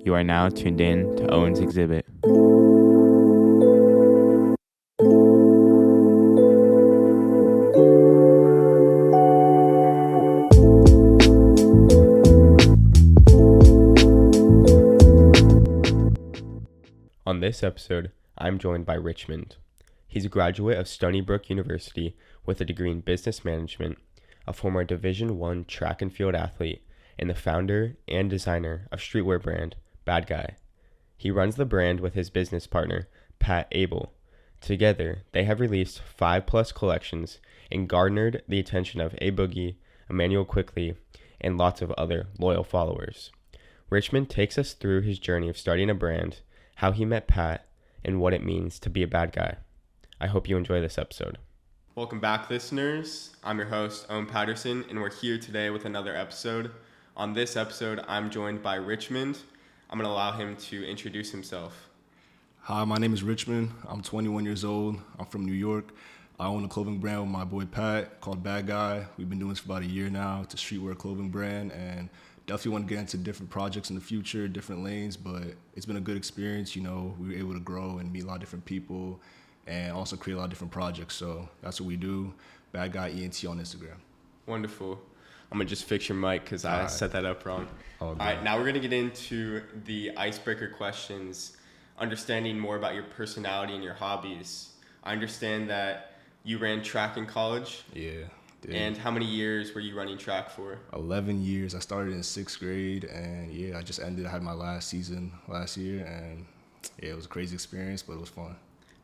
You are now tuned in to Owen's Exhibit. On this episode, I'm joined by Richmond. He's a graduate of Stony Brook University with a degree in business management, a former Division I track and field athlete, and the founder and designer of streetwear brand Badguy. He runs the brand with his business partner, Abel. Together, they have released 5+ collections and garnered the attention of A Boogie, Immanuel Quickley, and lots of other loyal followers. Richmond takes us through his journey of starting a brand, how he met Pat, and what it means to be a bad guy. I hope you enjoy this episode. Welcome back, listeners. I'm your host, Owen Patterson, and we're here today with another episode. On this episode, I'm joined by Richmond. I'm going to allow him to introduce himself. Hi, my name is Richmond. I'm 21 years old. I'm from New York. I own a clothing brand with my boy Pat called Badguy. We've been doing this for about a year now. It's a streetwear clothing brand, and definitely want to get into different projects in the future, different lanes, but it's been a good experience. You know, we were able to grow and meet a lot of different people and also create a lot of different projects. So that's what we do. Badguy ENT on Instagram. Wonderful. I'm going to just fix your mic because I set that up wrong. All right, now we're going to get into the icebreaker questions, understanding more about your personality and your hobbies. I understand that you ran track in college. Yeah. Did. And how many years were you running track for? 11 years. I started in 6th grade, and yeah, I just ended. I had my last season last year, and yeah, it was a crazy experience, but it was fun.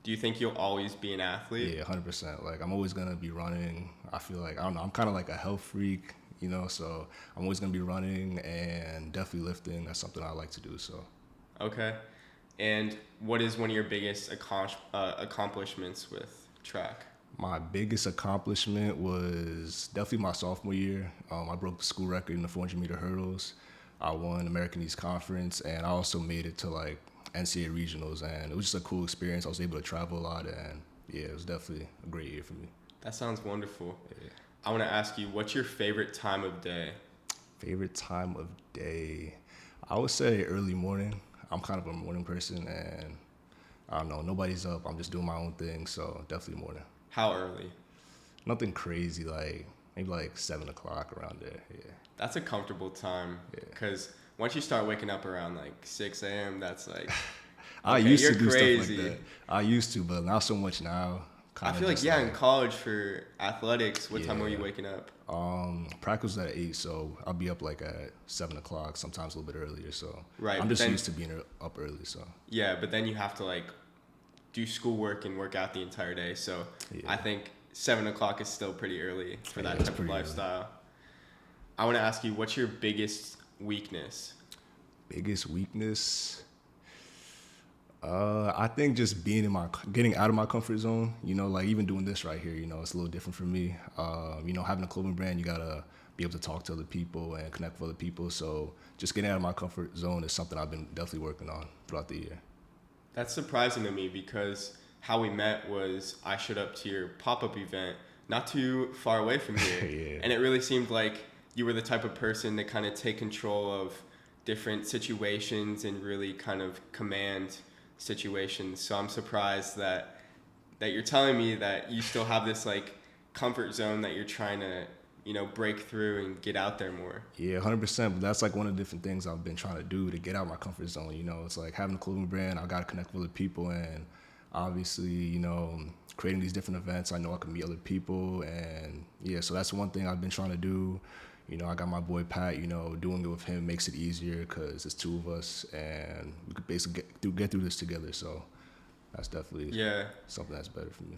Do you think you'll always be an athlete? Yeah, 100%. Like, I'm always going to be running. I feel like, I don't know, I'm kind of like a health freak, you know, so I'm always going to be running and definitely lifting. That's something I like to do, so. Okay. And what is one of your biggest accomplishments with track? My biggest accomplishment was definitely my sophomore year. I broke the school record in the 400-meter hurdles. I won American East Conference, and I also made it to like NCAA regionals, and it was just a cool experience. I was able to travel a lot, and yeah, it was definitely a great year for me. That sounds wonderful. Yeah. I want to ask you, what's your favorite time of day? Favorite time of day? I would say early morning. I'm kind of a morning person, and I don't know, nobody's up. I'm just doing my own thing, so definitely morning. How early? Nothing crazy, like maybe like 7 o'clock around there, yeah. That's a comfortable time, because once you start waking up around like 6 a.m., that's like, I used to do crazy. Stuff like that. I used to, but not so much now. I feel like, in college for athletics, what time were you waking up? Practice was at 8, so I'll be up like at 7 o'clock, sometimes a little bit earlier, so right, I'm just used to being up early, so. Yeah, but then you have to like do schoolwork and work out the entire day, so I think 7 o'clock is still pretty early for that type of lifestyle. Early. I want to ask you, what's your biggest weakness? Biggest weakness? I think just getting out of my comfort zone, you know, like even doing this right here, you know, it's a little different for me. You know, having a clothing brand, you gotta be able to talk to other people and connect with other people. So just getting out of my comfort zone is something I've been definitely working on throughout the year. That's surprising to me because how we met was I showed up to your pop-up event not too far away from here. Yeah. And it really seemed like you were the type of person to kind of take control of different situations and really kind of command situations. So I'm surprised that you're telling me that you still have this like comfort zone that you're trying to, you know, break through and get out there more. Yeah, 100%. But that's like one of the different things I've been trying to do to get out of my comfort zone. You know, it's like having a clothing brand, I got to connect with other people, and obviously, you know, creating these different events, I know I can meet other people, and yeah, so that's one thing I've been trying to do. You know, I got my boy Pat, you know, doing it with him makes it easier because it's two of us and we could basically get through this together. So that's definitely something that's better for me.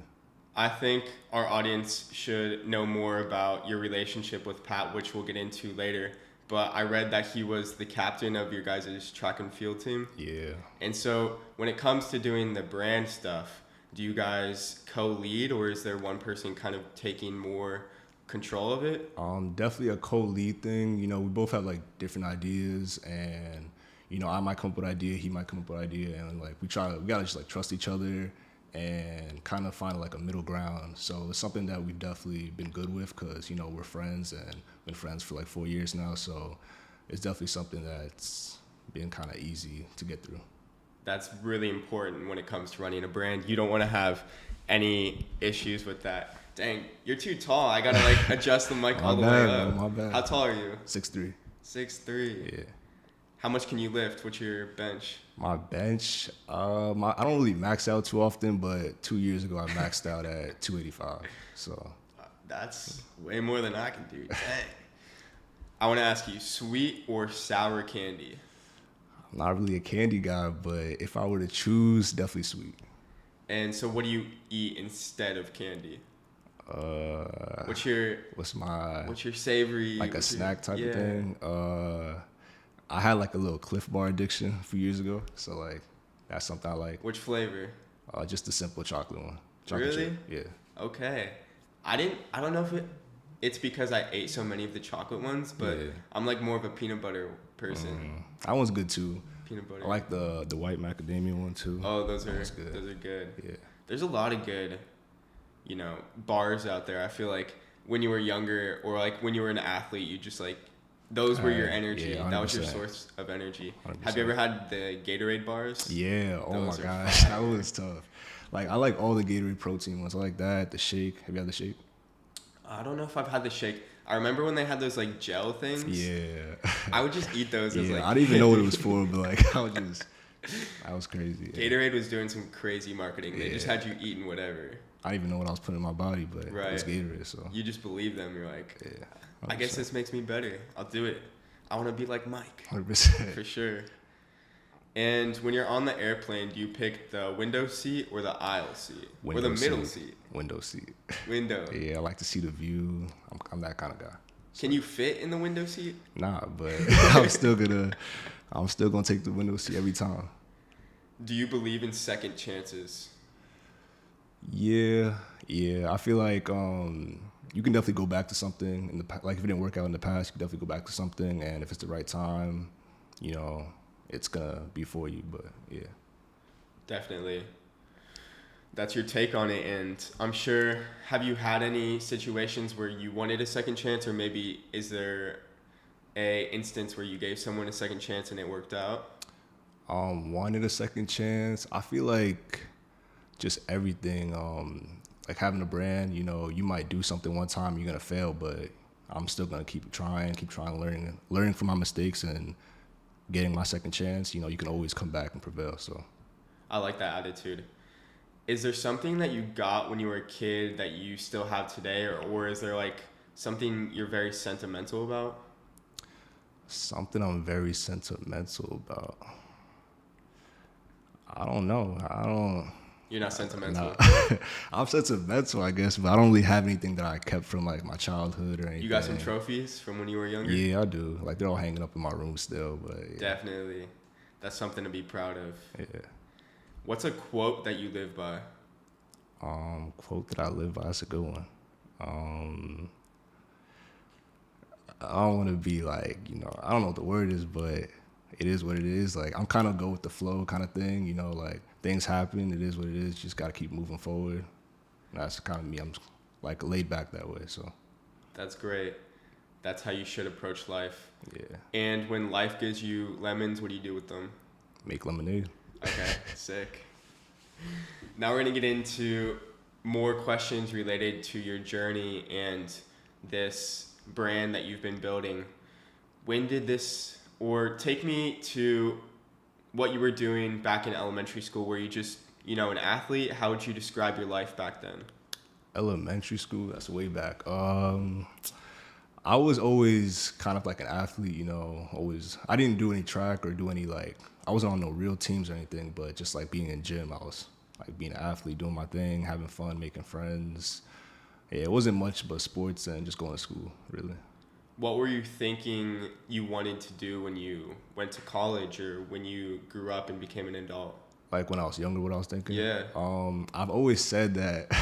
I think our audience should know more about your relationship with Pat, which we'll get into later. But I read that he was the captain of your guys' track and field team. Yeah. And so when it comes to doing the brand stuff, do you guys co-lead, or is there one person kind of taking more control of it? Definitely a co-lead thing. You know, we both have like different ideas, and you know, I might come up with an idea, he might come up with an idea, and like we gotta just like trust each other and kind of find like a middle ground. So it's something that we've definitely been good with because, you know, we're friends and been friends for like 4 years now. So it's definitely something that's being kind of easy to get through. That's really important when it comes to running a brand. You don't want to have any issues with that. Dang, you're too tall. I gotta like adjust the mic all the way up. My bad. How tall are you? 6'3". 6'3". Yeah. How much can you lift? What's your bench? My bench, I don't really max out too often, but 2 years ago I maxed out at 285. So That's way more than I can do. Dang. I want to ask you, sweet or sour candy? I'm not really a candy guy, but if I were to choose, definitely sweet. And so what do you eat instead of candy? What's your savory? Like a snack type of thing? I had like a little Cliff Bar addiction a few years ago, so like that's something I like. Which flavor? Just the simple chocolate one. Really? Yeah. Okay. I don't know if it's because I ate so many of the chocolate ones, but I'm like more of a peanut butter person. That one's good too. Peanut butter. I like the white macadamia one too. Oh, those are good. Yeah. There's a lot of good, bars out there. I feel like when you were younger or like when you were an athlete, you just like those were your energy. Yeah, that was your source of energy. 100%. Have you ever had the Gatorade bars? Yeah. Oh my gosh, that was tough. Like I like all the Gatorade protein ones. I like that. The shake. Have you had the shake? I don't know if I've had the shake. I remember when they had those like gel things. Yeah. I would just eat those. As, like, I didn't even know what it was for, but like that was crazy. Gatorade was doing some crazy marketing. They just had you eating whatever. I didn't even know what I was putting in my body, but it was Gatorade. So you just believe them. You're like, 100%. I guess this makes me better. I'll do it. I want to be like Mike. 100%. For sure. And when you're on the airplane, do you pick the window seat or the aisle seat? Or the middle seat? Window seat. Window. Yeah, I like to see the view. I'm that kind of guy. So. Can you fit in the window seat? Nah, but I'm still gonna take the window seat every time. Do you believe in second chances? Yeah. I feel like you can definitely go back to something in the like if it didn't work out in the past, you can definitely go back to something, and if it's the right time, it's gonna be for you. But yeah, definitely. That's your take on it, and I'm sure. Have you had any situations where you wanted a second chance, or maybe is there a instance where you gave someone a second chance and it worked out? Wanted a second chance. I feel like just everything. Like having a brand, you might do something one time, you're gonna fail, but I'm still gonna keep trying, learning from my mistakes, and getting my second chance. You can always come back and prevail. So, I like that attitude. Is there something that you got when you were a kid that you still have today, or is there like something you're very sentimental about? Something I'm very sentimental about. I don't know. You're not sentimental. Nah. I'm sentimental, I guess, but I don't really have anything that I kept from like my childhood or anything. You got some trophies from when you were younger? Yeah, I do. Like they're all hanging up in my room still, but yeah. Definitely. That's something to be proud of. Yeah. What's a quote that you live by? Quote that I live by, that's a good one. I don't want to be like, I don't know what the word is, but it is what it is. Like, I'm kind of go with the flow kind of thing, like things happen, it is what it is. Just got to keep moving forward. That's kind of me. I'm like laid back that way, so. That's great. That's how you should approach life. Yeah. And when life gives you lemons, what do you do with them? Make lemonade. Okay, sick. Now we're going to get into more questions related to your journey and this brand that you've been building. When did this, or take me to what you were doing back in elementary school. Were you just, an athlete? How would you describe your life back then? Elementary school, that's way back. I was always kind of like an athlete, I didn't do any track or do any I wasn't on no real teams or anything, but just like being in gym, I was like being an athlete, doing my thing, having fun, making friends. Yeah, it wasn't much but sports and just going to school, really. What were you thinking you wanted to do when you went to college or when you grew up and became an adult? Like when I was younger, what I was thinking? Yeah. I've always said that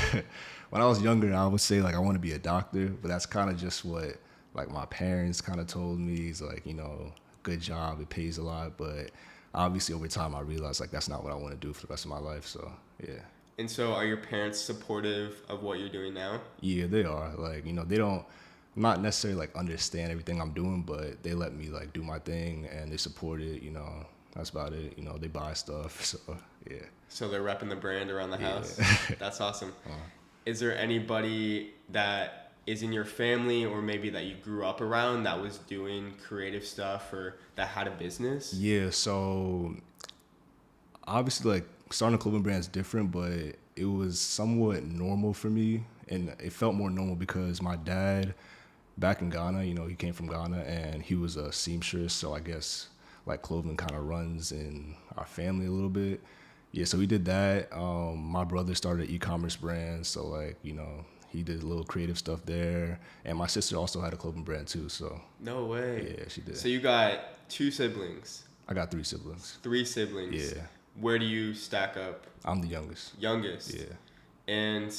when I was younger, I would say like I want to be a doctor, but that's kind of just what like my parents kind of told me. It's like, good job, it pays a lot, but obviously over time I realized like that's not what I want to do for the rest of my life. So yeah. And so are your parents supportive of what you're doing now? Yeah, they are. Like, they not necessarily like understand everything I'm doing, but they let me like do my thing and they support it. You know, that's about it. You know, they buy stuff. So yeah. So they're repping the brand around the house. Yeah. That's awesome. Is there anybody that is in your family or maybe that you grew up around that was doing creative stuff or that had a business? Yeah, so obviously like starting a clothing brand is different, but it was somewhat normal for me, and it felt more normal because my dad back in Ghana, you know, he came from Ghana and he was a seamstress, so I guess like clothing kind of runs in our family a little bit. Yeah, so we did that. My brother started an e-commerce brand, so like, you know, he did a little creative stuff there. And my sister also had a clothing brand too, so. No way. Yeah, she did. So you got 2 siblings. I got 3 siblings. 3 siblings. Yeah. Where do you stack up? I'm the youngest. Youngest. Yeah. And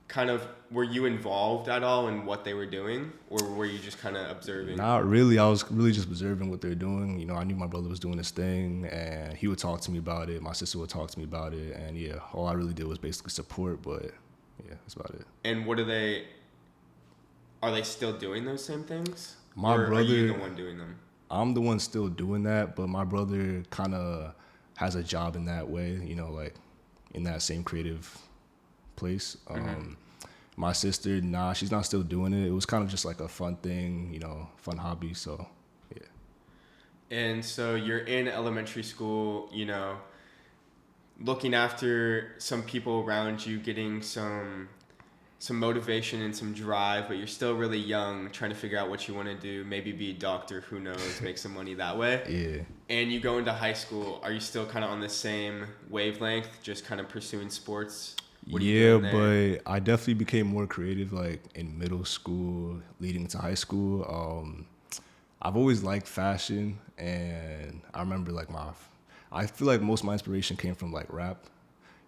kind of, were you involved at all in what they were doing, or were you just kind of observing? Not really. I was really just observing what they're doing. You know, I knew my brother was doing this thing, and he would talk to me about it. My sister would talk to me about it, and yeah, all I really did was basically support. But yeah, that's about it. And what are they still doing those same things? My or brother, are you the one doing them? I'm the one still doing that, but my brother kind of has a job in that way. You know, like in that same creative place. My sister, nah, she's not still doing it. It was kind of just like a fun thing, you know, fun hobby. So, yeah. And so you're in elementary school, you know, looking after some people around you, getting some motivation and some drive, but you're still really young, trying to figure out what you want to do, maybe be a doctor, who knows, make some money that way. Yeah. And you go into high school, are you still kind of on the same wavelength, just kind of pursuing sports? Yeah, but I definitely became more creative like in middle school, leading to high school. I've always liked fashion, and I remember like I feel like most of my inspiration came from like rap.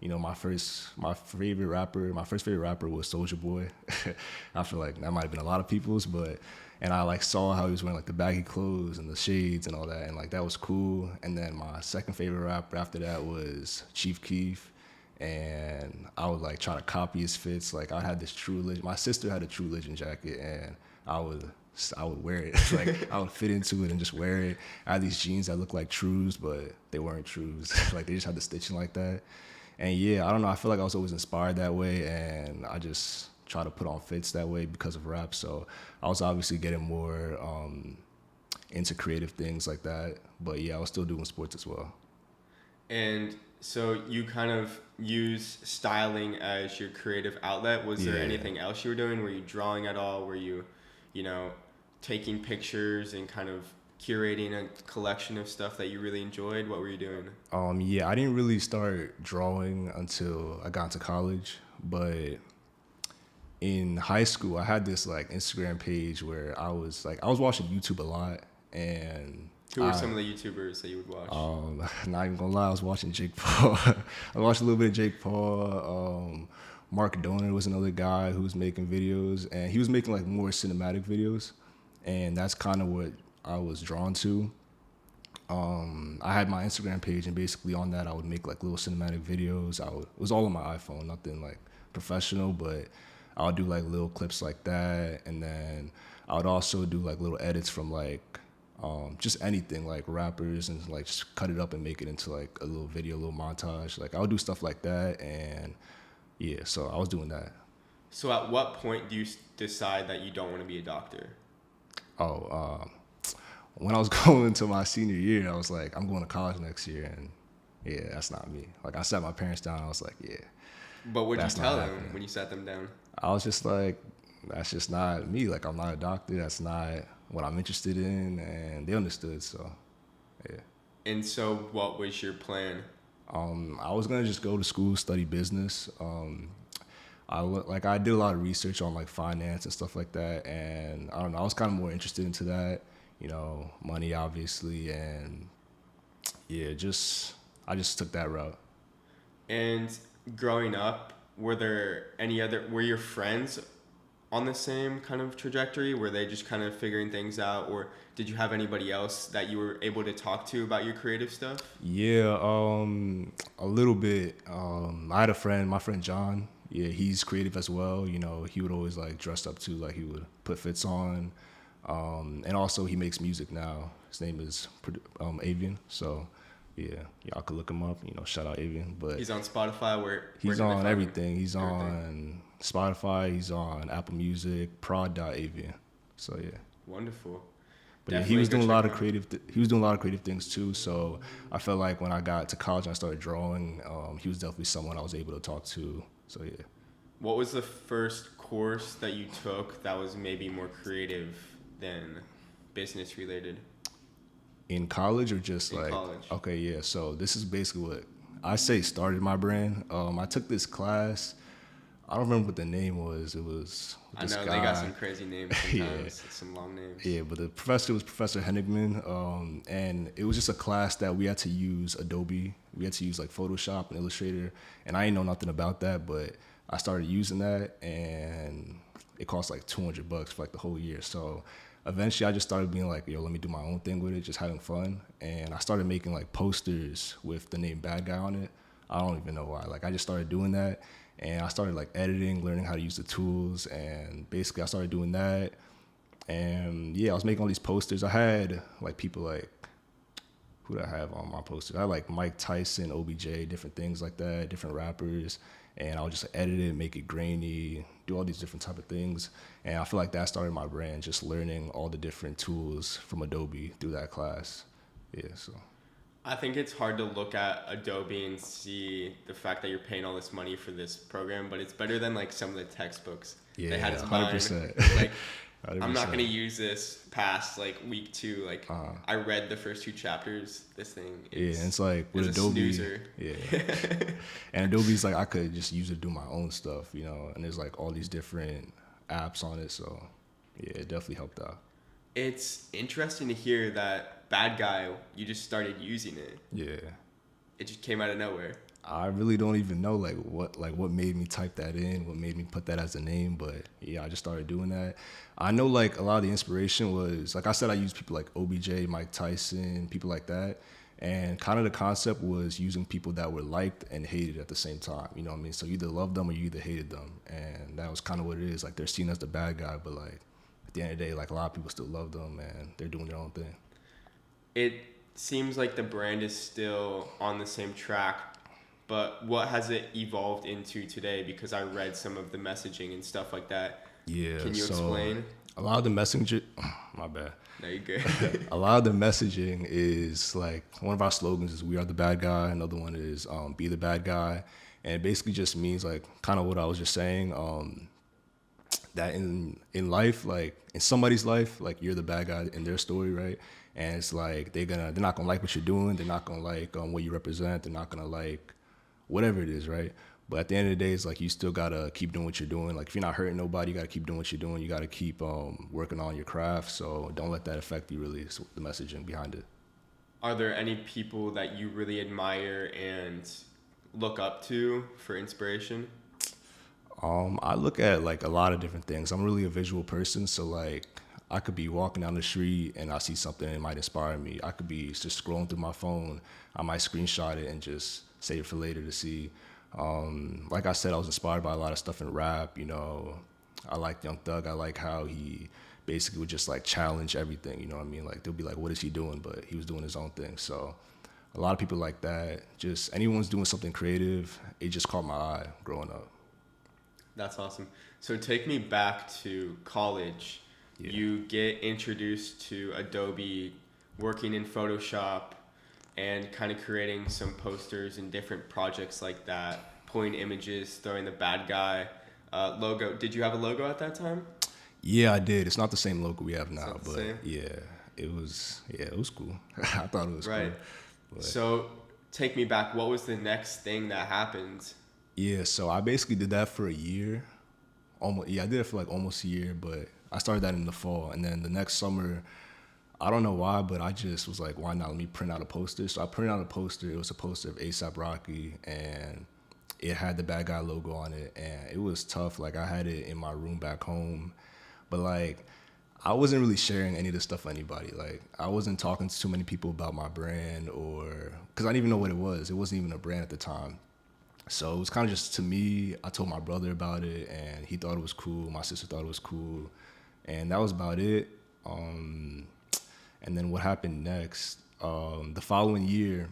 You know, my first favorite rapper was Soulja Boy. I feel like that might have been a lot of people's, and I like saw how he was wearing like the baggy clothes and the shades and all that, and like that was cool. And then my second favorite rapper after that was Chief Keef. And I would like try to copy his fits. Like I had this True Religion. My sister had a True Religion jacket, and I would wear it. Like I would fit into it and just wear it. I had these jeans that looked like Trues, but they weren't Trues. Like they just had the stitching like that. And yeah, I don't know. I feel like I was always inspired that way, and I just try to put on fits that way because of rap. So I was obviously getting more into creative things like that. But yeah, I was still doing sports as well. And so you kind of use styling as your creative outlet. Was there anything else you were doing? Were you drawing at all? Were you, you know, taking pictures and kind of curating a collection of stuff that you really enjoyed? What were you doing? Yeah, I didn't really start drawing until I got into college, but in high school, I had this like Instagram page where I was watching YouTube a lot, and who were some of the YouTubers that you would watch? Not even gonna lie, I was watching Jake Paul. I watched a little bit of Jake Paul. Mark Donner was another guy who was making videos, and he was making like more cinematic videos, and that's kind of what I was drawn to. I had my Instagram page, and basically on that I would make like little cinematic videos. It was all on my iPhone, nothing like professional, but I would do like little clips like that, and then I would also do like little edits from like just anything like rappers, and like just cut it up and make it into like a little video, a little montage. Like I would do stuff like that, and yeah, so I was doing that. So at what point do you decide that you don't want to be a doctor? When I was going into my senior year, I was like, I'm going to college next year, and yeah, that's not me. Like I sat my parents down, I was like, yeah. But what'd you tell them when you sat them down? I was just like, that's just not me. Like I'm not a doctor. That's not what I'm interested in, and they understood. So, yeah. And so, what was your plan? I was gonna just go to school, study business. I did a lot of research on like finance and stuff like that, and I don't know. I was kind of more interested into that, you know, money obviously, and yeah, I just took that route. And growing up, were your friends on the same kind of trajectory? Were they just kind of figuring things out, or did you have anybody else that you were able to talk to about your creative stuff? Yeah, a little bit. I had a friend, my friend John. yeah, he's creative as well. You know, he would always like dress up too, like he would put fits on. And also he makes music now. His name is Avian. So yeah, y'all could look him up. You know, shout out Avian. But he's on Spotify. Where he's on everything. He's on Spotify. He's on Apple Music. Prod.Avian. So yeah. Wonderful. But yeah, he was doing a lot of creative. He was doing a lot of creative things too. So I felt like when I got to college and I started drawing, he was definitely someone I was able to talk to. So yeah. What was the first course that you took that was maybe more creative than business related? In college or just in like college. Okay, yeah. So this is basically what I say started my brand. I took this class. I don't remember what the name was. It was this guy. They got some crazy names sometimes. Some long names. Yeah, but the professor was Professor Henigman, and it was just a class that we had to use Adobe. We had to use like Photoshop and Illustrator, and I didn't know nothing about that, but I started using that, and it cost like $200 for like the whole year. So eventually I just started being like, yo, let me do my own thing with it, just having fun. And I started making like posters with the name Badguy on it. I don't even know why. Like I just started doing that. And I started like editing, learning how to use the tools, and basically I started doing that. And yeah, I was making all these posters. I had like people like, who did I have on my posters? I had like Mike Tyson, OBJ, different things like that, different rappers. And I would just edit it, make it grainy, do all these different type of things. And I feel like that started my brand, just learning all the different tools from Adobe through that class. Yeah, so. I think it's hard to look at Adobe and see the fact that you're paying all this money for this program, but it's better than like some of the textbooks. Yeah, they had 100%. Like, 100%. I'm not going to use this past like week 2. Like I read the first 2 chapters. This thing is, it's like with Adobe. Yeah. And Adobe's like, I could just use it to do my own stuff, you know, and there's like all these different apps on it. So yeah, it definitely helped out. It's interesting to hear that Badguy, you just started using it. Yeah. It just came out of nowhere. I really don't even know what made me type that in, what made me put that as a name, but yeah, I just started doing that. I know like a lot of the inspiration was, like I said, I used people like OBJ, Mike Tyson, people like that. And kind of the concept was using people that were liked and hated at the same time. You know what I mean? So you either loved them or you either hated them. And that was kind of what it is. Like they're seen as the bad guy, but like at the end of the day, like a lot of people still love them and they're doing their own thing. It seems like the brand is still on the same track, but what has it evolved into today? Because I read some of the messaging and stuff like that. Yeah. Can you explain? A lot of the messaging, my bad. No, you're good. A lot of the messaging is like, one of our slogans is "We are the bad guy." Another one is "Be the bad guy," and it basically just means like kind of what I was just saying. That in life, like in somebody's life, like you're the bad guy in their story, right? And it's like they're not gonna like what you're doing. They're not gonna like what you represent. They're not gonna like whatever it is, right? But at the end of the day, it's like you still gotta keep doing what you're doing. Like if you're not hurting nobody, you gotta keep doing what you're doing. You gotta keep working on your craft. So don't let that affect you. Really, is the messaging behind it. Are there any people that you really admire and look up to for inspiration? I look at like a lot of different things. I'm really a visual person, so like I could be walking down the street and I see something that might inspire me. I could be just scrolling through my phone. I might screenshot it and just save it for later to see. Like I said, I was inspired by a lot of stuff in rap. You know, I like Young Thug. I like how he basically would just like challenge everything. You know what I mean? Like they'll be like, "What is he doing?" But he was doing his own thing. So a lot of people like that. Just anyone's doing something creative. It just caught my eye growing up. That's awesome. So take me back to college. Yeah. You get introduced to Adobe, working in Photoshop, and kind of creating some posters and different projects like that, pulling images, throwing the bad guy logo. Did you have a logo at that time? Yeah, I did. It's not the same logo we have now, but same? yeah, it was cool. I thought it was right. Cool. So take me back. What was the next thing that happened? Yeah, so I basically did that for a year. I did it for like almost a year, but I started that in the fall. And then the next summer, I don't know why, but I just was like, why not? Let me print out a poster. So I printed out a poster. It was a poster of A$AP Rocky, and it had the Bad Guy logo on it. And it was tough. Like, I had it in my room back home. But, like, I wasn't really sharing any of this stuff with anybody. Like, I wasn't talking to too many people about my brand because I didn't even know what it was. It wasn't even a brand at the time. So it was kind of just, to me, I told my brother about it, and he thought it was cool. My sister thought it was cool, and that was about it. And then what happened next? The following year,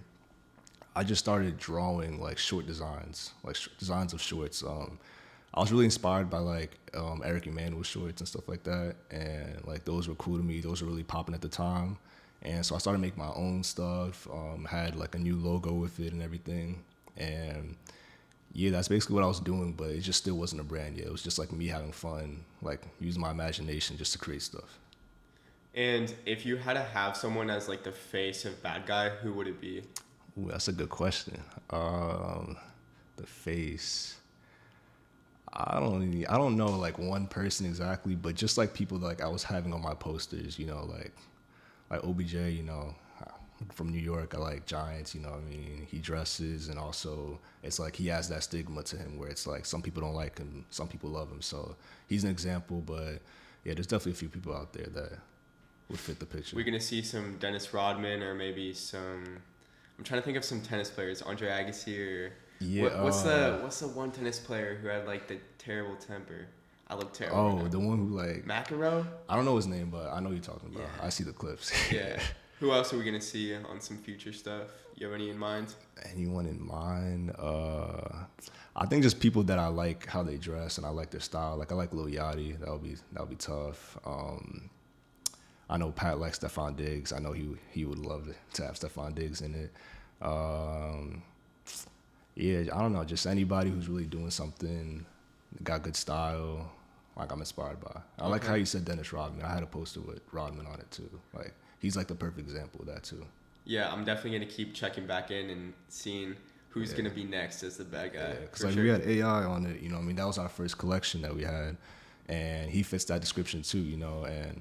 I just started drawing like short designs, like designs of shorts. I was really inspired by like Eric Immanuel shorts and stuff like that, and like those were cool to me. Those were really popping at the time, and so I started making my own stuff. Had like a new logo with it and everything, and yeah, that's basically what I was doing. But it just still wasn't a brand yet. It was just like me having fun, like using my imagination just to create stuff. And if you had to have someone as like the face of Badguy, who would it be? Ooh, that's a good question. The face. I don't know like one person exactly, but just like people like I was having on my posters, you know, like OBJ, you know, from New York. I like Giants, you know what I mean? He dresses, and also it's like he has that stigma to him where it's like some people don't like him, some people love him. So he's an example, but yeah, there's definitely a few people out there that would fit the picture. We're going to see some Dennis Rodman, or maybe some, I'm trying to think of some tennis players, Andre Agassi, or yeah. What's the one tennis player who had like the terrible temper? I look terrible. Oh, right now. the one who like McEnroe? I don't know his name, but I know who you're talking about. Yeah. I see the clips. Yeah. Who else are we gonna see on some future stuff? You have any in mind? Anyone in mind? I think just people that I like how they dress and I like their style. Like I like Lil Yachty. That'll be tough. I know Pat likes Stephon Diggs. I know he would love to have Stephon Diggs in it. Yeah, I don't know. Just anybody who's really doing something, got good style, like I'm inspired by. I like how you said Dennis Rodman. I had a poster with Rodman on it too. Like he's like the perfect example of that too. Yeah, I'm definitely gonna keep checking back in and seeing who's gonna be next as the bad guy. Yeah, because like we had AI on it. You know, what I mean, that was our first collection that we had, and he fits that description too. You know, and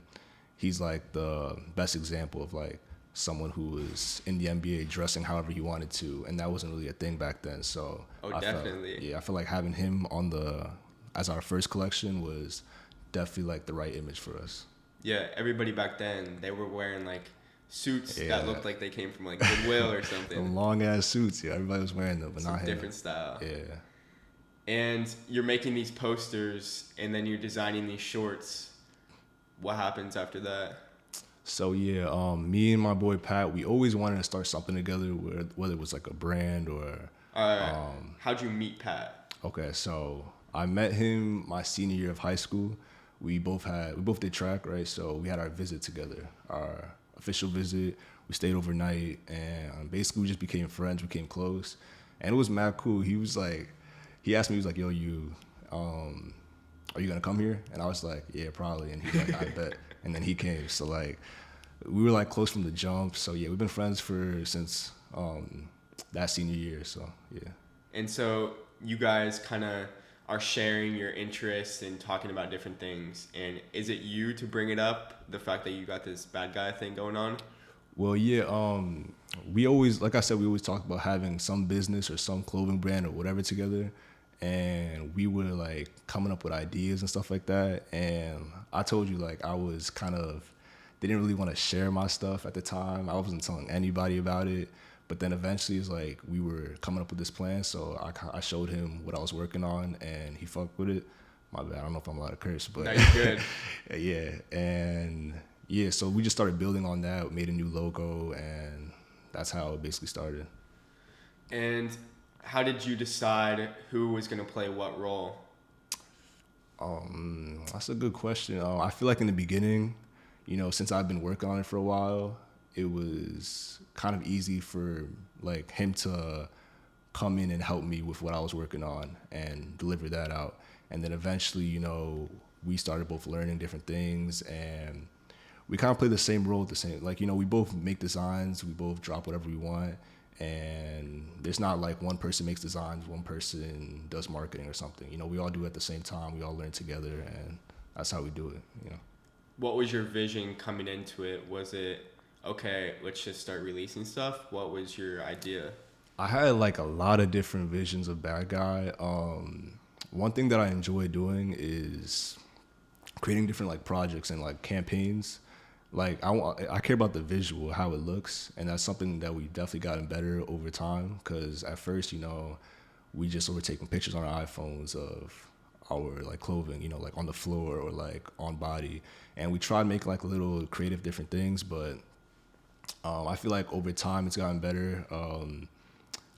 he's like the best example of like someone who was in the NBA dressing however he wanted to, and that wasn't really a thing back then. So definitely. I feel like having him on as our first collection was definitely like the right image for us. Yeah, everybody back then, they were wearing like suits that looked like they came from like Goodwill or something. Long ass suits, yeah. Everybody was wearing them, but Some not him. different style. Yeah. And you're making these posters, and then you're designing these shorts. What happens after that? So yeah, me and my boy Pat, we always wanted to start something together, whether it was like a brand or. How'd you meet Pat? Okay, so I met him my senior year of high school. We both did track, right? So we had our visit together, our official visit. We stayed overnight, and basically we just became friends, became close, and it was mad cool. He asked me, he was like, "Yo, are you gonna come here?" And I was like, "Yeah, probably." And he's like, "I bet." And then he came. So like, we were like close from the jump. So yeah, we've been friends since that senior year. So yeah. And so you guys kind of are sharing your interests and talking about different things. And is it you to bring it up, the fact that you got this bad guy thing going on? Well, yeah. We always, like I said, we always talk about having some business or some clothing brand or whatever together. And we were like coming up with ideas and stuff like that. And I told you, like, I was didn't really want to share my stuff at the time. I wasn't telling anybody about it. But then eventually it's like we were coming up with this plan. So I showed him what I was working on, and he fucked with it. My bad. I don't know if I'm allowed to curse, but. No, you're good. Yeah. And yeah, so we just started building on that, made a new logo, and that's how it basically started. And how did you decide who was going to play what role? That's a good question. I feel like in the beginning, you know, since I've been working on it for a while, it was kind of easy for like him to come in and help me with what I was working on and deliver that out. And then eventually, you know, we started both learning different things, and we kind of play the same role at the same, like, you know, we both make designs, we both drop whatever we want. And there's not like one person makes designs, one person does marketing or something. You know, we all do it at the same time. We all learn together, and that's how we do it, you know. What was your vision coming into it? Was it, okay, let's just start releasing stuff? What was your idea? I had like a lot of different visions of Badguy. One thing that I enjoy doing is creating different like projects and like campaigns. Like I care about the visual, how it looks, and that's something that we definitely gotten better over time. Because at first, you know, we just were taking pictures on our iPhones of our like clothing, you know, like on the floor or like on body. And we tried making like little creative different things, but I feel like over time it's gotten better.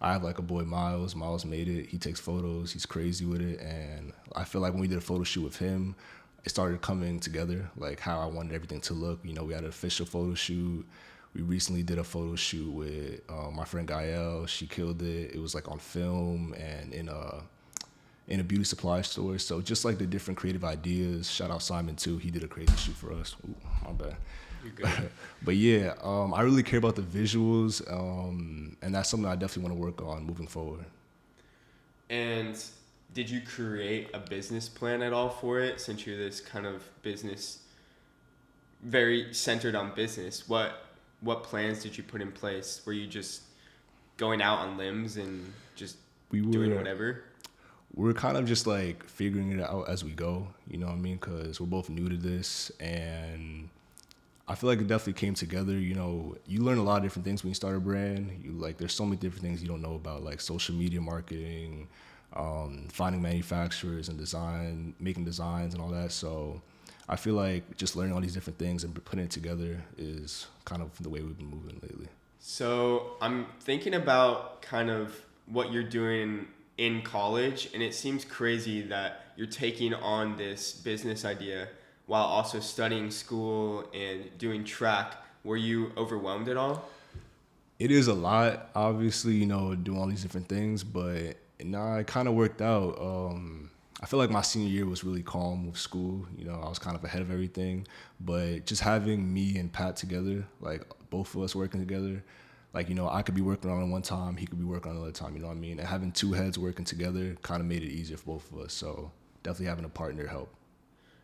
I have like a boy, Miles. Miles made it. He takes photos. He's crazy with it. And I feel like when we did a photo shoot with him, it started coming together, like how I wanted everything to look. You know, we had an official photo shoot. We recently did a photo shoot with my friend Gael. She killed it. It was like on film and in a beauty supply store. So just like the different creative ideas. Shout out Simon too. He did a crazy shoot for us. Ooh, my bad. You're good. But yeah, I really care about the visuals, and that's something I definitely want to work on moving forward. And did you create a business plan at all for it, since you're this kind of business, very centered on business? What plans did you put in place? Were you just going out on limbs and just doing whatever? We're kind of just like figuring it out as we go, you know what I mean? Because we're both new to this, and I feel like it definitely came together. You know, you learn a lot of different things when you start a brand. There's so many different things you don't know about, like social media marketing, finding manufacturers and making designs and all that. So I feel like just learning all these different things and putting it together is kind of the way we've been moving lately. So I'm thinking about kind of what you're doing in college, and it seems crazy that you're taking on this business idea while also studying school and doing track. Were you overwhelmed at all? It is a lot, obviously, you know, doing all these different things, but nah, it kind of worked out. I feel like my senior year was really calm with school. You know, I was kind of ahead of everything, but just having me and Pat together, like both of us working together, like, you know, I could be working on it one time, he could be working on it another time, you know what I mean? And having two heads working together kind of made it easier for both of us. So definitely having a partner helped.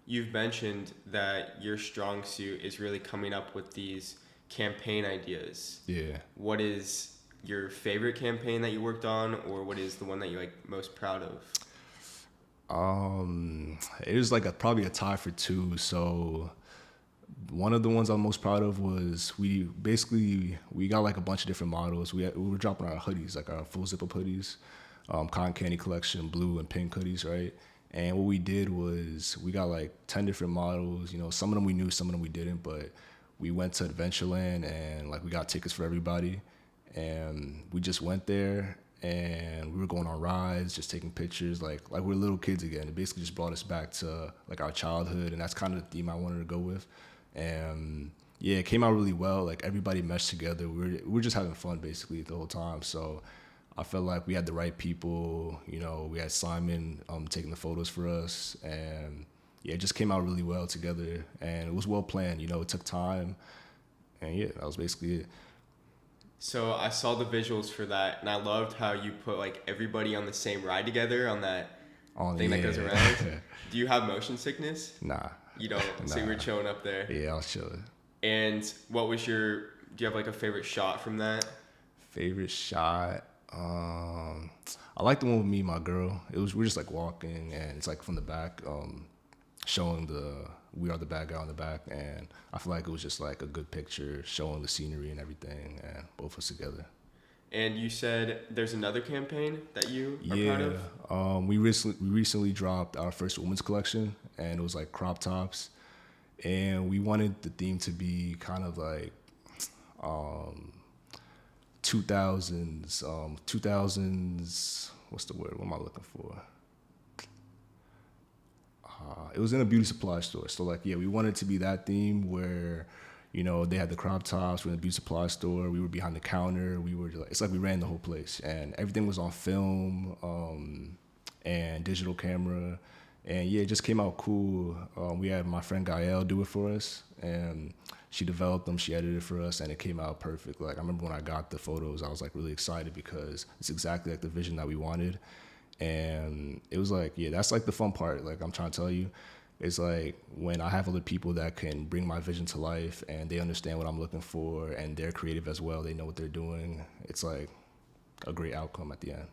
You've mentioned that your strong suit is really coming up with these campaign ideas. Yeah. What is your favorite campaign that you worked on, or what is the one that you're like most proud of? It was like probably a tie for two. So one of the ones I'm most proud of was we got like a bunch of different models. We were dropping our hoodies, like our full zip up hoodies, cotton candy collection, blue and pink hoodies, right? And what we did was we got like 10 different models. You know, some of them we knew, some of them we didn't, but we went to Adventureland and like we got tickets for everybody. And we just went there and we were going on rides, just taking pictures, like we're little kids again. It basically just brought us back to like our childhood, and that's kind of the theme I wanted to go with. And yeah, it came out really well. Like everybody meshed together. We're just having fun basically the whole time. So I felt like we had the right people. You know, we had Simon taking the photos for us, and yeah, it just came out really well together, and it was well planned. You know, it took time, and yeah, that was basically it. So I saw the visuals for that, and I loved how you put like everybody on the same ride together on that thing that goes around. Do you have motion sickness? Nah. You don't? Nah. So you were chilling up there? Yeah, I was chilling. And what was do you have like a favorite shot from that? Favorite shot? I like the one with me and my girl. We're just like walking, and it's like from the back, showing we are the bad guy on the back, and I feel like it was just like a good picture showing the scenery and everything, and both of us together. And you said there's another campaign that you are proud of? We recently dropped our first women's collection, and it was like crop tops, and we wanted the theme to be kind of like 2000s, what's the word? What am I looking for? It was in a beauty supply store. So like, yeah, we wanted it to be that theme where, you know, they had the crop tops. We're in a beauty supply store. We were behind the counter. It's like we ran the whole place, and everything was on film and digital camera. And yeah, it just came out cool. We had my friend Gael do it for us, and she developed them. She edited it for us, and it came out perfect. Like I remember when I got the photos, I was like really excited because it's exactly like the vision that we wanted. And it was like, yeah, that's like the fun part. Like I'm trying to tell you, it's like when I have other people that can bring my vision to life and they understand what I'm looking for and they're creative as well. They know what they're doing. It's like a great outcome at the end.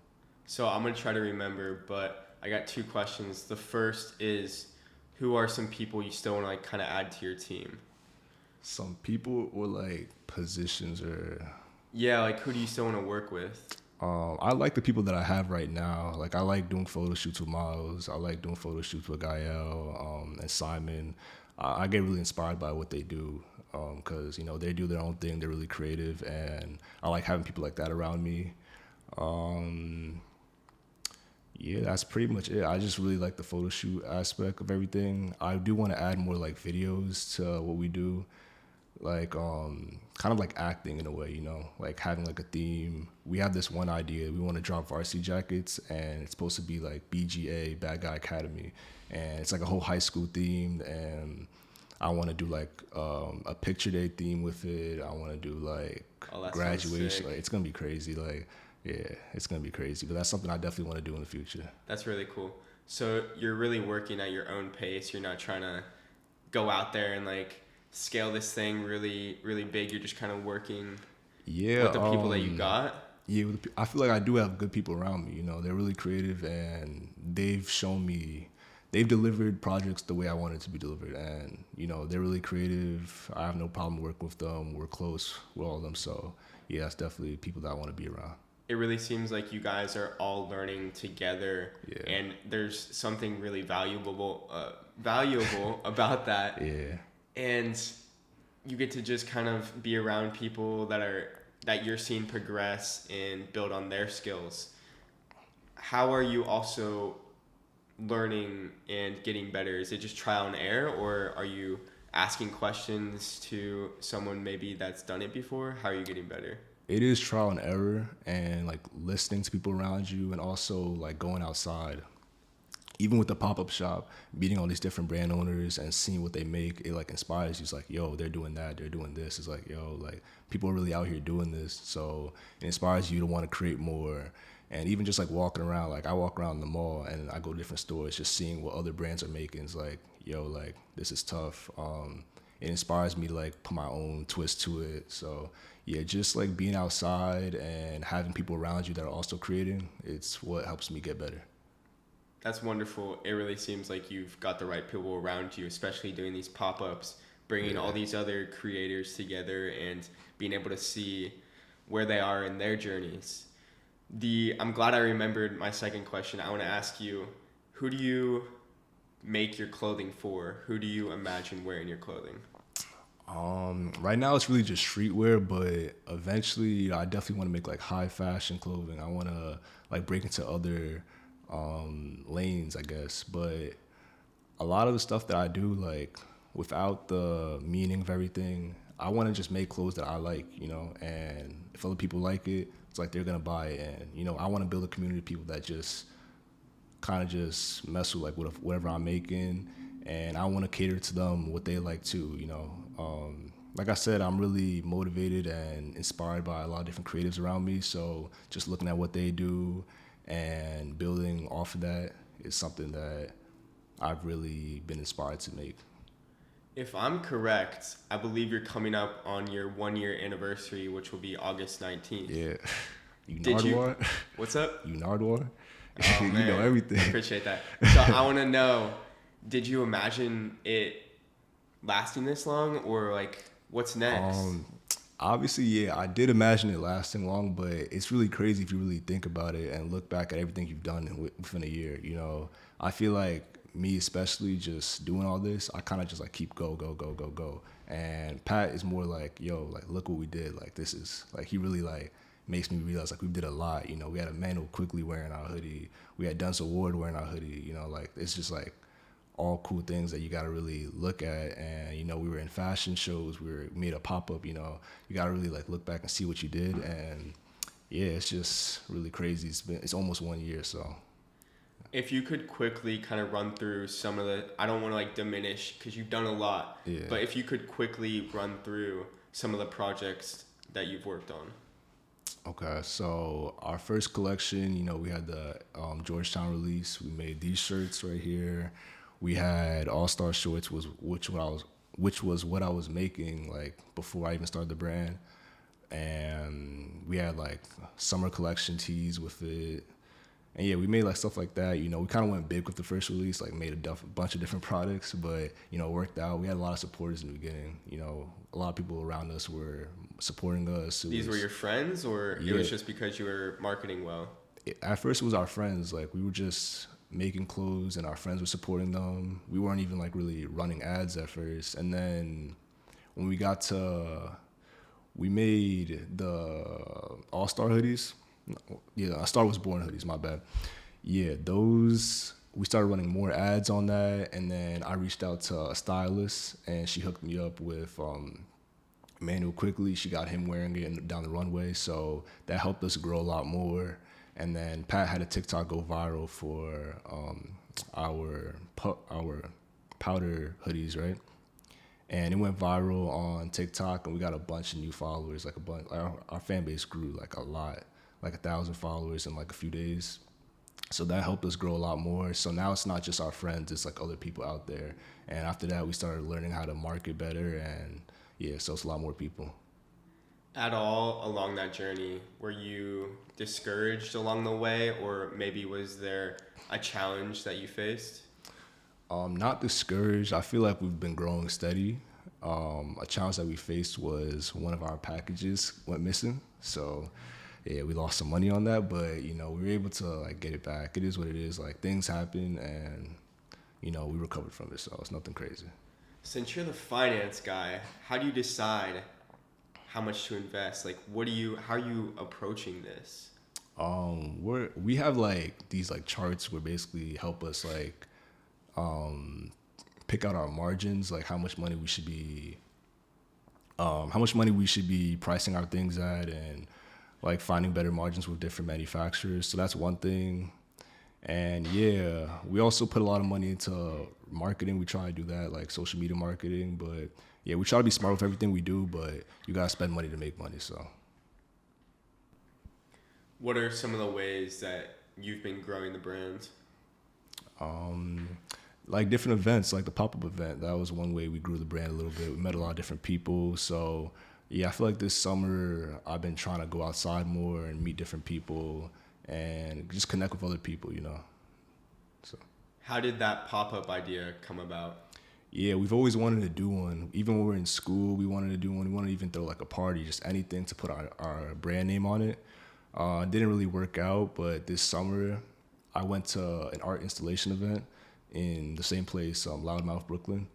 So I'm going to try to remember, but I got two questions. The first is, who are some people you still want to like kind of add to your team? Some people or like positions or... Yeah, like who do you still want to work with? I like the people that I have right now. Like, I like doing photo shoots with Miles. I like doing photo shoots with Gael and Simon. I get really inspired by what they do because, you know, they do their own thing. They're really creative, and I like having people like that around me. Yeah, that's pretty much it. I just really like the photo shoot aspect of everything. I do want to add more like videos to what we do, like kind of like acting in a way, you know, like having like a theme. We have this one idea. We want to drop varsity jackets, and it's supposed to be like BGA, Badguy Academy, and it's like a whole high school themed. And I want to do like a picture day theme with it. I want to do like graduation. Like, it's gonna be crazy. Like, yeah, it's gonna be crazy. But that's something I definitely want to do in the future. That's really cool. So you're really working at your own pace. You're not trying to go out there and like scale this thing really, really big. You're just kind of working with the people that you got. Yeah, I feel like I do have good people around me. You know, they're really creative, and they've shown me, they've delivered projects the way I want it to be delivered. And, you know, they're really creative. I have no problem working with them. We're close with all of them. So, yeah, that's definitely people that I want to be around. It really seems like you guys are all learning together, and there's something really valuable about that. Yeah. And you get to just kind of be around people that you're seeing progress and build on their skills. How are you also learning and getting better? Is it just trial and error, or are you asking questions to someone maybe that's done it before? How are you getting better? It is trial and error, and like listening to people around you, and also like going outside. Even with the pop-up shop, meeting all these different brand owners and seeing what they make, it like inspires you. It's like, yo, they're doing that, they're doing this. It's like, yo, like people are really out here doing this. So it inspires you to want to create more. And even just like walking around, like I walk around the mall and I go to different stores, just seeing what other brands are making. It's like, yo, like this is tough. It inspires me to like put my own twist to it. So yeah, just like being outside and having people around you that are also creating, it's what helps me get better. That's wonderful. It really seems like you've got the right people around you, especially doing these pop-ups, bringing all these other creators together and being able to see where they are in their journeys. I'm glad I remembered my second question. I want to ask you, who do you make your clothing for? Who do you imagine wearing your clothing? Right now it's really just streetwear, but eventually, you know, I definitely want to make like high fashion clothing. I want to like break into other lanes, I guess. But a lot of the stuff that I do, like without the meaning of everything, I want to just make clothes that I like, you know, and if other people like it, it's like they're gonna buy it. And, you know, I want to build a community of people that just kind of just mess with like whatever I'm making, and I want to cater to them what they like too, you know. Like I said, I'm really motivated and inspired by a lot of different creatives around me, so just looking at what they do and building off of that is something that I've really been inspired to make. If I'm correct, I believe you're coming up on your 1-year anniversary, which will be August 19th. Yeah. Did you? What's up? You Nardwar? Oh, You man. know everything. Appreciate that. So I want to know, did you imagine it lasting this long, or like what's next? Obviously, yeah, I did imagine it lasting long, but it's really crazy if you really think about it and look back at everything you've done within a year. You know, I feel like me especially just doing all this, I kind of just like keep go. And Pat is more like, yo, like look what we did. Like this is like, he really like makes me realize like we did a lot. You know, we had Immanuel Quickley wearing our hoodie. We had Denzel Ward wearing our hoodie. You know, like it's just like all cool things that you got to really look at. And, you know, we were in fashion shows, we made a pop-up, you know, you got to really like look back and see what you did. And yeah, it's just really crazy. It's almost 1 year. So if you could quickly kind of run through some of the, I don't want to like diminish because you've done a lot, but if you could quickly run through some of the projects that you've worked on. Okay, so our first collection, you know, we had the Georgetown release. We made these shirts right here. We had All-Star shorts, which was what I was making like before I even started the brand, and we had like summer collection tees with it, and yeah, we made like stuff like that. You know, we kind of went big with the first release, like made a bunch of different products, but you know, it worked out. We had a lot of supporters in the beginning. You know, a lot of people around us were supporting us. These were your friends, or Yeah. it was just because you were marketing well? At first, it was our friends. Like, we were just making clothes, and our friends were supporting them. We weren't even like really running ads at first. And then when we made the All-Star hoodies. Yeah, Star Was Born hoodies, my bad. Yeah, those, we started running more ads on that, and then I reached out to a stylist, and she hooked me up with Immanuel Quickley. She got him wearing it down the runway, so that helped us grow a lot more. And then Pat had a TikTok go viral for our powder hoodies, right? And it went viral on TikTok, and we got a bunch of new followers. Like our fan base grew like a lot, like 1,000 followers in like a few days. So that helped us grow a lot more. So now it's not just our friends; it's like other people out there. And after that, we started learning how to market better, and yeah, so it's a lot more people. At all along that journey, were you discouraged along the way, or maybe was there a challenge that you faced? Not discouraged. I feel like we've been growing steady. A challenge that we faced was one of our packages went missing. So yeah, we lost some money on that, but we were able to like get it back. It is what it is. Like, things happen, and we recovered from it. So it's nothing crazy. Since you're the finance guy, how do you decide how much to invest? Like, how are you approaching this? We have like these like charts where basically help us like pick out our margins, like how much money we should be pricing our things at, and like finding better margins with different manufacturers. So that's one thing. And yeah, we also put a lot of money into marketing. We try to do that, like social media marketing. But yeah, we try to be smart with everything we do, but you gotta spend money to make money. So what are some of the ways that you've been growing the brand? Like different events, like the pop-up event. That was one way we grew the brand a little bit. We met a lot of different people. So yeah, I feel like this summer I've been trying to go outside more and meet different people and just connect with other people, So How did that pop-up idea come about? yeah, we've always wanted to do one. Even when we were in school, we wanted to do one. We wanted to even throw like a party, just anything to put our brand name on it. It didn't really work out, but this summer I went to an art installation event in the same place, Loudmouth, Brooklyn.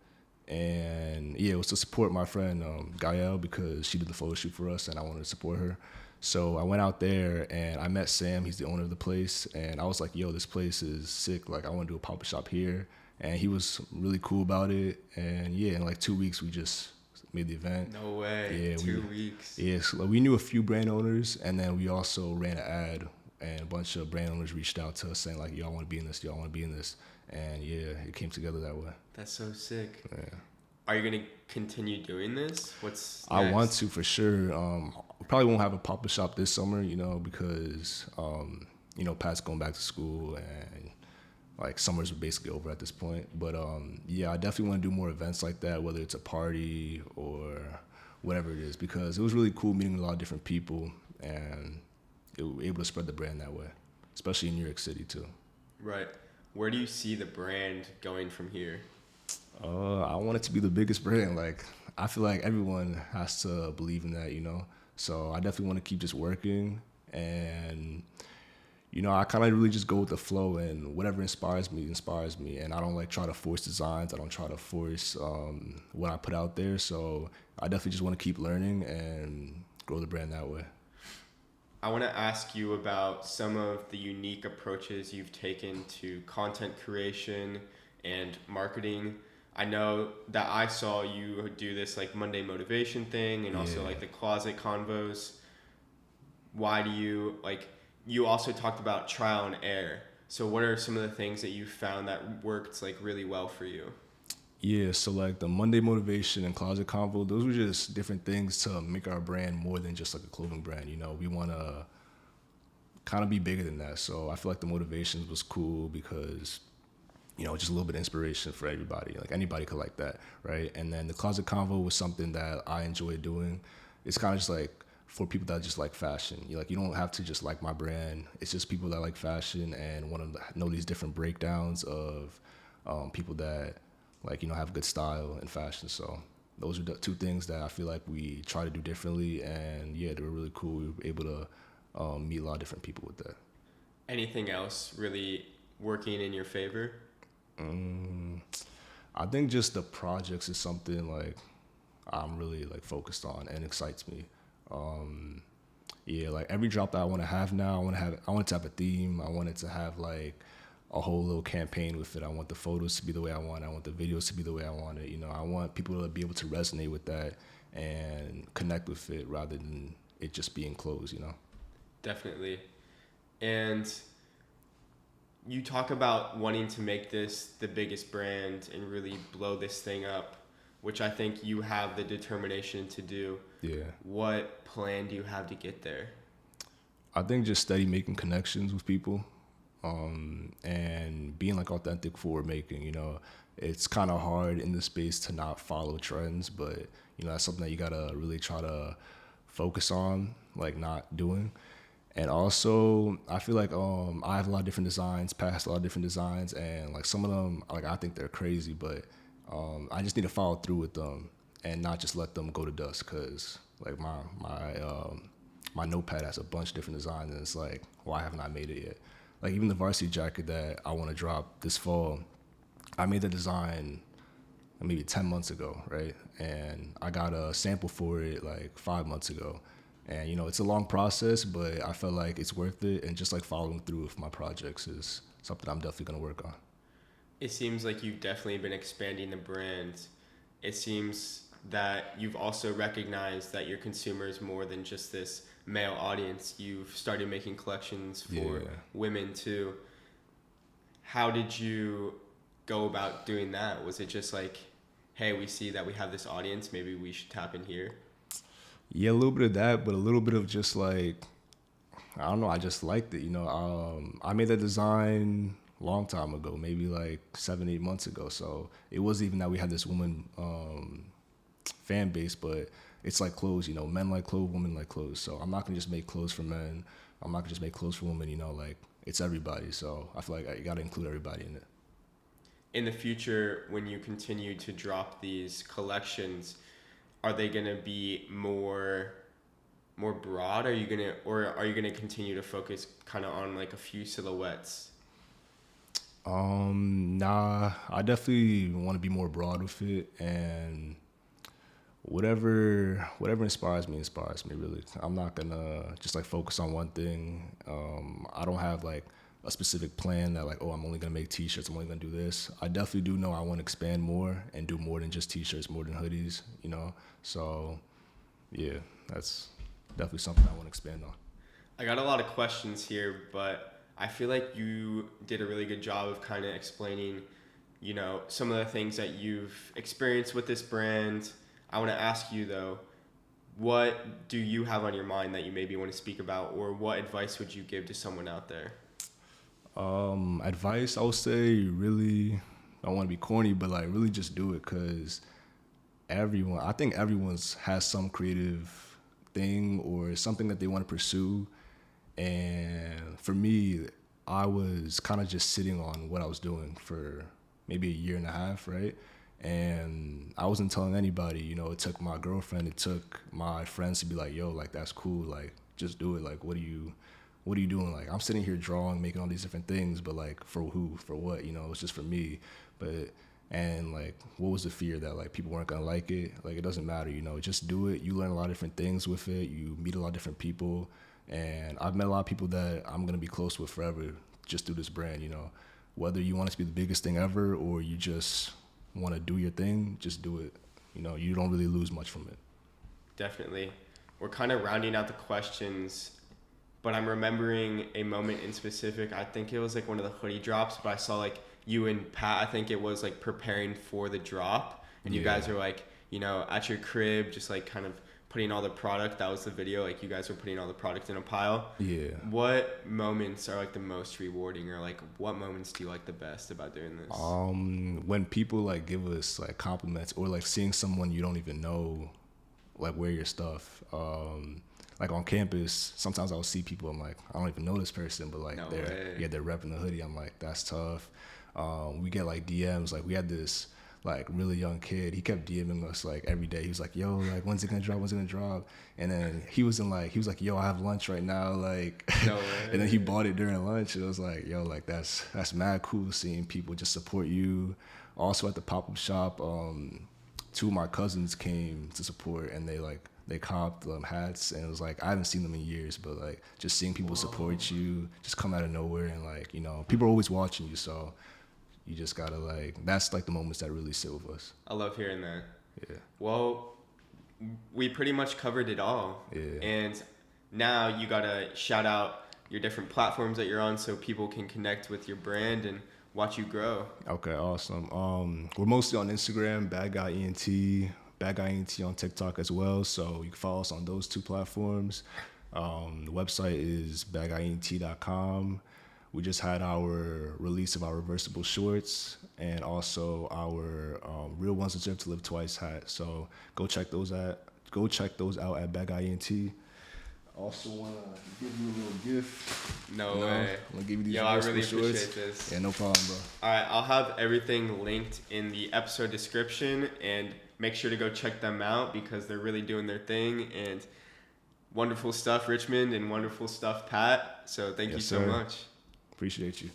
And yeah, it was to support my friend Gael, because she did the photo shoot for us and I wanted to support her. So I went out there and I met Sam. He's the owner of the place. And I was like, yo, this place is sick. Like, I want to do a pop-up shop here. And he was really cool about it. And yeah, in like 2 weeks, we just made the event. No way. Yeah, 2 weeks. Yeah, so we knew a few brand owners, and then we also ran an ad, and a bunch of brand owners reached out to us saying like, y'all want to be in this, y'all want to be in this. And yeah, it came together that way. That's so sick. Yeah. Are you going to continue doing this? What's next? I want to, for sure. We probably won't have a pop-up shop this summer, because, Pat's going back to school, and like summer's basically over at this point. But yeah, I definitely want to do more events like that, whether it's a party or whatever it is, because it was really cool meeting a lot of different people, and we were able to spread the brand that way, especially in New York City too. Right. Where do you see the brand going from here? I want it to be the biggest brand. Like, I feel like everyone has to believe in that, So I definitely want to keep just working, and I kind of really just go with the flow, and whatever inspires me. And I don't like try to force designs. I don't try to force what I put out there. So I definitely just want to keep learning and grow the brand that way. I want to ask you about some of the unique approaches you've taken to content creation and marketing. I know that I saw you do this like Monday motivation thing, and also like the closet convos. Why do you you also talked about trial and error. So what are some of the things that you found that worked like really well for you? Yeah, so like the Monday motivation and closet convo, those were just different things to make our brand more than just like a clothing brand. We want to kind of be bigger than that. So I feel like the motivations was cool because, just a little bit of inspiration for everybody. Like, anybody could like that, right? And then the closet convo was something that I enjoy doing. It's kind of just like for people that just like fashion. You don't have to just like my brand. It's just people that like fashion and want to know these different breakdowns of people that have good style in fashion. So those are the two things that I feel like we try to do differently, and yeah, they were really cool. We were able to meet a lot of different people with that. Anything else really working in your favor? I think just the projects is something like I'm really like focused on and excites me. Yeah, like every drop that I want to have now, I want it to have a theme. I want it to have like a whole little campaign with it. I want the photos to be the way I want it. I want the videos to be the way I want it. You know, I want people to be able to resonate with that and connect with it rather than it just being closed, you know? Definitely. And you talk about wanting to make this the biggest brand and really blow this thing up, which I think you have the determination to do. Yeah. What plan do you have to get there? I think just steady making connections with people, and being like authentic forward making. You know, it's kind of hard in this space to not follow trends, but you know, that's something that you gotta really try to focus on, like not doing. And also, I feel like I have a lot of different designs, passed a lot of different designs, and like some of them, like I think they're crazy, but I just need to follow through with them and not just let them go to dust. Cause like my notepad has a bunch of different designs, and it's like, why haven't I made it yet? Like even the varsity jacket that I want to drop this fall, I made the design maybe 10 months ago, right? And I got a sample for it like 5 months ago. And, you know, it's a long process, but I felt like it's worth it. And just like following through with my projects is something I'm definitely going to work on. It seems like you've definitely been expanding the brand. It seems that you've also recognized that your consumer is more than just this male audience. You've started making collections for women too. How did you go about doing that? Was it just like, hey, we see that we have this audience, maybe we should tap in here? Yeah, a little bit of that, but a little bit of just like, I don't know, I just liked it. You know, I made that design a long time ago, maybe like 7-8 months ago. So it wasn't even that we had this woman fan base, but it's like clothes, you know, men like clothes, women like clothes. So I'm not gonna just make clothes for men. I'm not gonna just make clothes for women, you know, like it's everybody. So I feel like you gotta include everybody in it. In the future, when you continue to drop these collections, are they gonna be more broad? Are you gonna continue to focus kind of on like a few silhouettes? Nah, I definitely want to be more broad with it, and whatever inspires me really. I'm not gonna just like focus on one thing. I don't have like a specific plan that like, oh, I'm only gonna make t-shirts, I'm only gonna do this. I definitely do know I want to expand more and do more than just t-shirts, more than hoodies, you know. So yeah, that's definitely something I want to expand on. I got a lot of questions here, but I feel like you did a really good job of kind of explaining, you know, some of the things that you've experienced with this brand. I want to ask you though, what do you have on your mind that you maybe want to speak about, or what advice would you give to someone out there? Advice, I would say really, I don't want to be corny, but like really just do it, because I think everyone's has some creative thing or something that they want to pursue. And for me, I was kind of just sitting on what I was doing for maybe a year and a half, right? And I wasn't telling anybody, you know. It took my girlfriend, it took my friends to be like, yo, like that's cool, like just do it. Like what are you doing? Like I'm sitting here drawing, making all these different things, but like for who, for what, you know? It's just for me. And like, what was the fear that like people weren't gonna like it? Like it doesn't matter, you know, just do it. You learn a lot of different things with it. You meet a lot of different people. And I've met a lot of people that I'm gonna be close with forever just through this brand, you know. Whether you want it to be the biggest thing ever or you just wanna do your thing, just do it. You know, you don't really lose much from it. Definitely. We're kind of rounding out the questions, but I'm remembering a moment in specific. I think it was like one of the hoodie drops, but I saw like you and Pat, I think it was like preparing for the drop, and you guys are like, you know, at your crib, just like kind of putting all the product. That was the video, like you guys were putting all the product in a pile. Yeah. What moments are like the most rewarding, or like what moments do you like the best about doing this? When people like give us like compliments, or like seeing someone you don't even know like wear your stuff. Like on campus, sometimes I'll see people, I'm like, I don't even know this person, but like they're repping the hoodie. I'm like, that's tough. We get like DMs, like we had this like really young kid. He kept DMing us like every day. He was like, yo, like when's it gonna drop? When's it gonna drop? And then he was like, yo, I have lunch right now, like No way. And then he bought it during lunch. It was like, yo, like that's mad cool seeing people just support you. Also at the pop-up shop, 2 of my cousins came to support, and they comped hats, and it was like I haven't seen them in years, but like just seeing people support you, just come out of nowhere, and like, you know, people are always watching you, so you just gotta like, that's like the moments that really sit with us. I love hearing that. Yeah. Well, we pretty much covered it all. Yeah. And now you gotta shout out your different platforms that you're on so people can connect with your brand and watch you grow. Okay, awesome. We're mostly on Instagram, Badguy ENT, Badguy ENT on TikTok as well. So you can follow us on those 2 platforms. The website is badguyent.com. We just had our release of our reversible shorts and also our Real Ones Deserve to Live Twice hat. So go check those out at Badguy ENT. Also want to give you a little gift. No way. I'm going to give you these Yo, I really shorts. appreciate this. Yeah, no problem, bro. All right, I'll have everything linked in the episode description, and make sure to go check them out because they're really doing their thing. And wonderful stuff, Richmond, and wonderful stuff, Pat. So thank you so much. Appreciate you.